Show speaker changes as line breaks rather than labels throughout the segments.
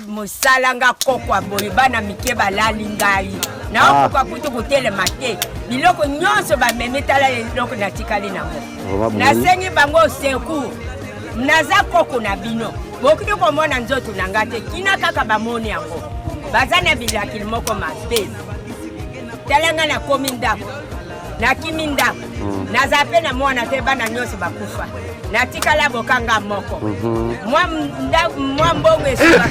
mosalanga kokwa boye bana mike balali ngai na okoka kutu kutelema te biloko nyonso bamemi tala eloko natikali nango nasengi bango secours naza koko na bino bokuti komona nzoto na nga te kina kaka bamoni yango baza na bilakili moko mabe talanga nakomi ndako nakimi ndako naza pe na mwana te bana nyonso bakufa natikala bokanga moko mwa mbongo esuka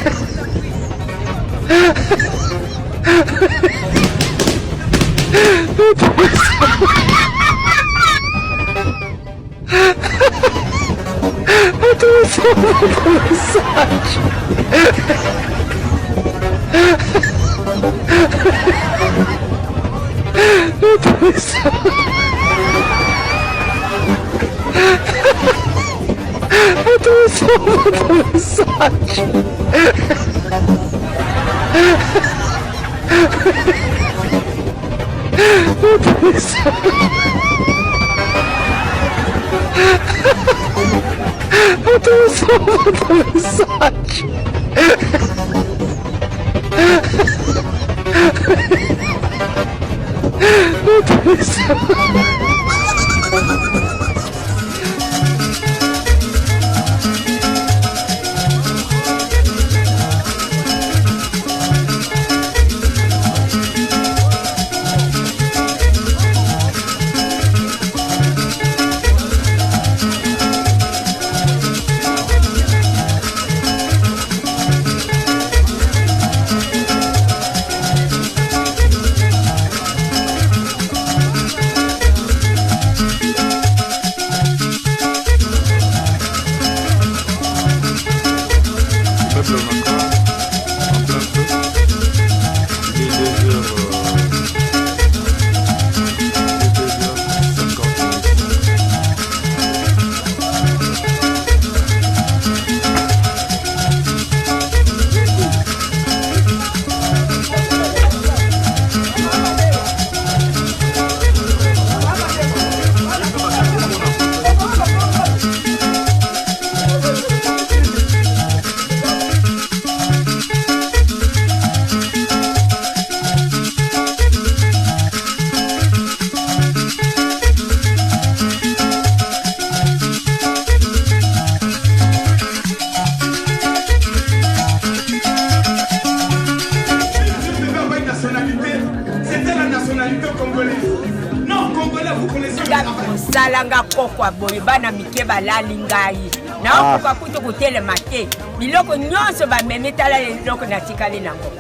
salanga kokwa boye bana mike balali ngai na okoka kutu kutelema te biloko nyonso bamemi tala eloko natikali nango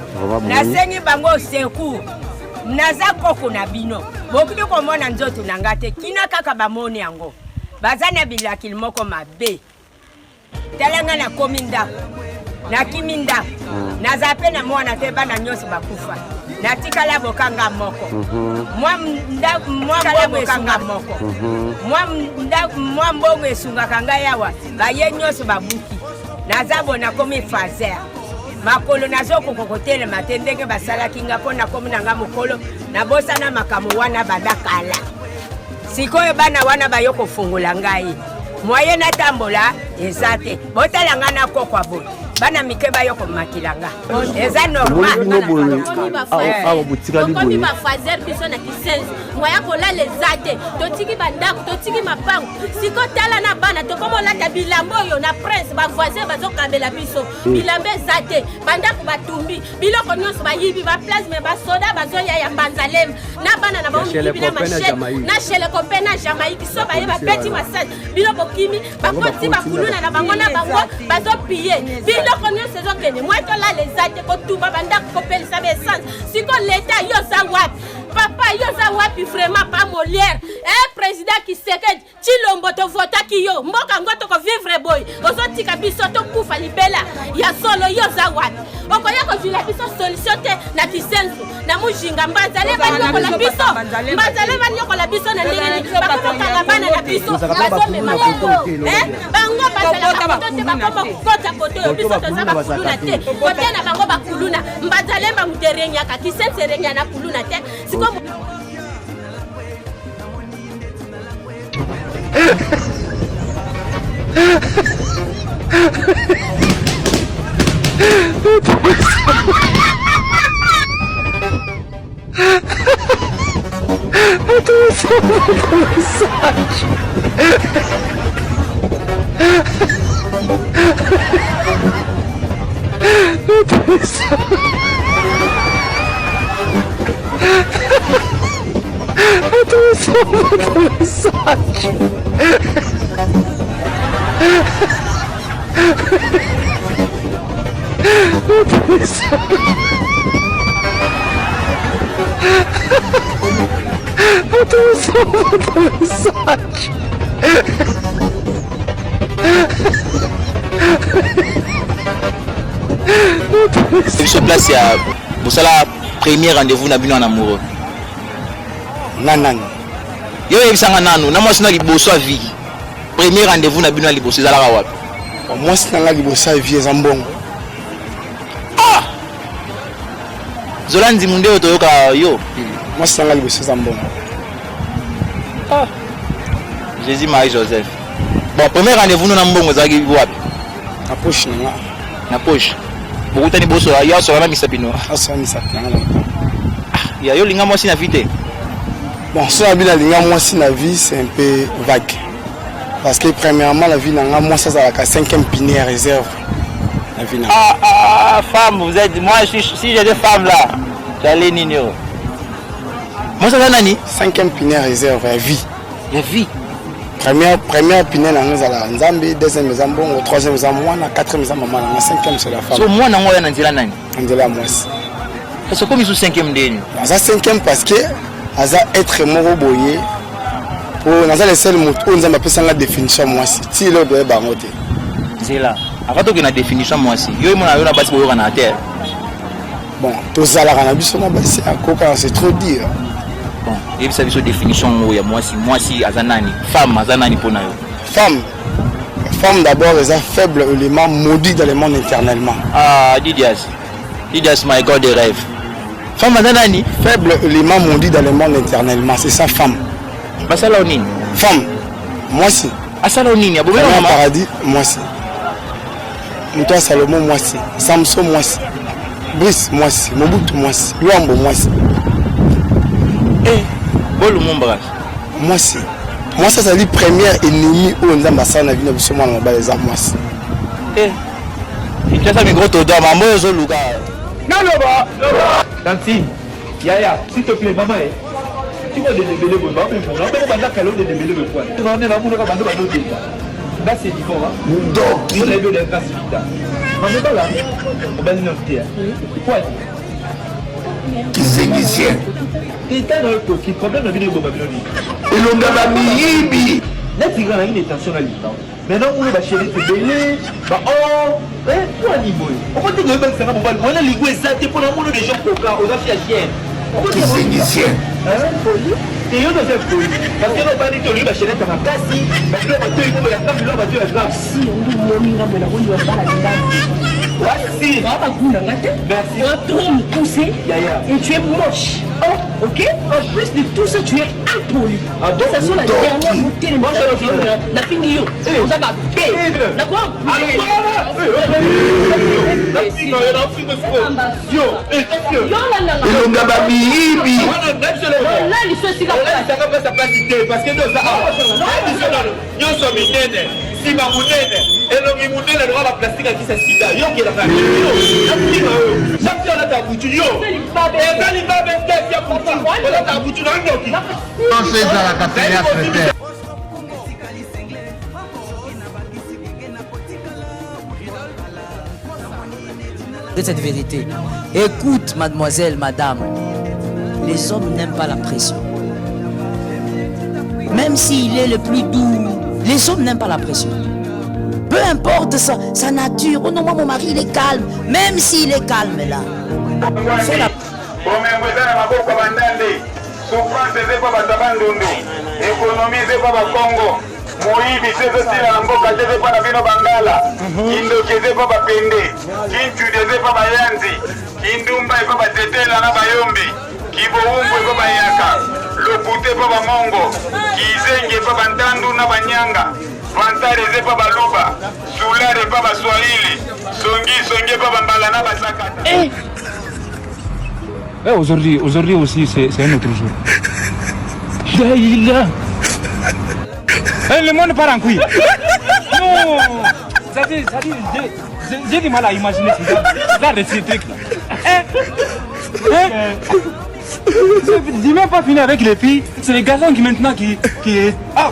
nasengi bango secours naza koko na bino bokuti komona nzoto na nga te kina kaka bamoni yango baza na bilakili moko mabe talanga nakomi ndako nakimi ndako naza pe na mwana te bana nyonso bakufa natikala bokanga moko mwa mbongo esungaka ngai awa baye nyonso babuki naza bona komi fazer makolo nazokoko kotelema te ndenge basalaki nga mpo nakomi na nga mokolo nabosana makambo wana badakala sikoyo bana wana bayo kofungola ngai moye natambola eza te botala nga na kokwa boye bana mike bayo komakilanga eza normal
okomi bafazer biso na kisenzi moya kolala eza te totiki bandako totiki mapango siko tala na bana tokomolata bilambo oyo na prince bavoisin bazokambela biso bilambo eza te bandako batumbi biloko nyonso bayibi baplace me basoda bazoya ya mbanzalem na bana na baomiyibi na machete na sheleko mpe na jamaïque so baye babeti masage biloko kimi bakoti bakuluna na bango bazopiye biloko nyonso ezokende mwa tolala eza te kotuba bandako kopelisa baessence siko leta yo za wapi papa yo za wapi vraiment pas Molière président Kisekedi Chilombo tovotaki yo mboka ngo tokovivre boy ozotika biso tokufa libela ya solo yo za wapi okoya kozwila biso solution te na kisenzo na mujinga mbanzale banyokola biso na ndenge bakokanga bana na biso bazomema bango bazala bakote bakoma kukota kote yo biso toza bakuluna te kote na bango bakuluna mbanzale bamuterenyaka kisenzo erenya na kuluna te siko
Se place à pour ça la premier rendez-vous na bino en amoureux.
Nanan.
Yo yebisanga nanu na mwasi na liboso a vie. Premier rendez-vous na bino na liboso ezala ka wapi?
Mwasi na liboso a vie ezambongo.
Ah! Zolandi munde otoyoka yo.
Mwasi na liboso ezambongo.
Ah. Jésus Marie Joseph. Bon, premier rendez-vous na mbongo ezalaki wapi?
Na poche na.
Na poche. Bokutani boso ya so na misapino.
Asa misapino.
Ya yo linga mwasi na vite.
Bon, sur la vie, la vie, c'est un peu vague. Parce que premièrement, la vie, moi, ça c'est la 5e pinière réserve. La vie,
femme, vous êtes. Moi, si j'ai des femmes là, j'allais nino. Moi, ça va nani?
5e pinière réserve, la vie.
La vie.
Première pinière, c'est la Nzambi, 2e, c'est bon, 3e, c'est moi, 4e, c'est maman, 5e, c'est la femme.
So, moi, nango ya nanzela nani?
Nanzela moi.
Parce que comme ils sont 5e deni.
Ça 5e parce que aza être moro boye pour naza le seul mot on nzamba pesa la définition moi si le doit bangote
zela akato que na définition moi si yo mona yo na basi boyo na terre
bon to zala kana biso na basi akoka c'est trop dire
bon et ça biso définition ya moi si azanani femme azanani pona yo
femme d'abord les a faible élément maudit dans le monde éternellement.
Ah Didias my god de rêve. Femme azanani
faible élément maudit dans le monde éternellement, c'est sa femme.
Basala onini
femme moi si
asala onini abobela
mama paradis moi si Moutoua Salomon moi si Samson moi si Brice moi si Mobutu moi si Luambo moi si
Bolu Mombras
moi si moi ça c'est la première ennemie où on a massacré na vie na biso mwana mobali za moi si
il y a ça mi gros odeur maman zo luka
Naloba Tanti Yaya s'il te plaît maman tu vas déléguer le bon mais pour là on va faire de déléguer le point on est là pour le bando là c'est différent donc on est de l'incasita maman pas là on va nous dire quoi
qui c'est musicien
et t'as un petit problème de vidéo Babylone
et l'on a mibi
là tu as une intention à l'islam maintenant on va chérir te belé bah oh pour animer on va te donner un certain moment on a ligoué ça pour l'amour des gens coca aux affaires chiennes
qui c'est musicien
et yo doit être parce que on va dire que lui va chérir ta makasi parce que on va te il faut la femme là va te la grave
si on doit mourir dans la rue on va la
merci
on va goûter merci on va me pousser et tu es moche oh ok en plus de tout ça tu es impoli donc ça sont la dernière bouteille de moi la fini yo on va pas payer d'accord
et l'on a mibi
là il se sera
pas sa place parce que nous ça nous sommes minene si ma munene et non mi munene le la plastique qui s'assida yo qui la fa yo ça fait la tabutu yo et ça li ba ben tête ya pour la tabutu dans ndoki
on fait dans la cafétéria traité
cette vérité. Écoute, mademoiselle, madame, les hommes n'aiment pas la pression. Même s'il est le plus doux, les hommes n'aiment pas la pression. Peu importe sa nature. Oh non, moi, mon mari, il est calme. Même s'il est calme, là. C'est la...
Moïbi c'est aussi la mboka c'est pas la bino bangala Indoki c'est pas bapende Kintu c'est pas bayanzi Kindumba c'est pas tetela na bayombi Kiboumbu c'est pas bayaka Lopute pas bamongo Kizenge pas bantandu na banyanga Vantare eza epa baluba, Soulard epa baswahili, Songi epa bambala na basakata.
Aujourd'hui aussi, c'est un autre jour. Le monde part en couille. Non, ça dit, j'ai du mal à imaginer ces trucs-là. J'ai même pas fini avec les filles. C'est les garçons qui maintenant qui... Ah,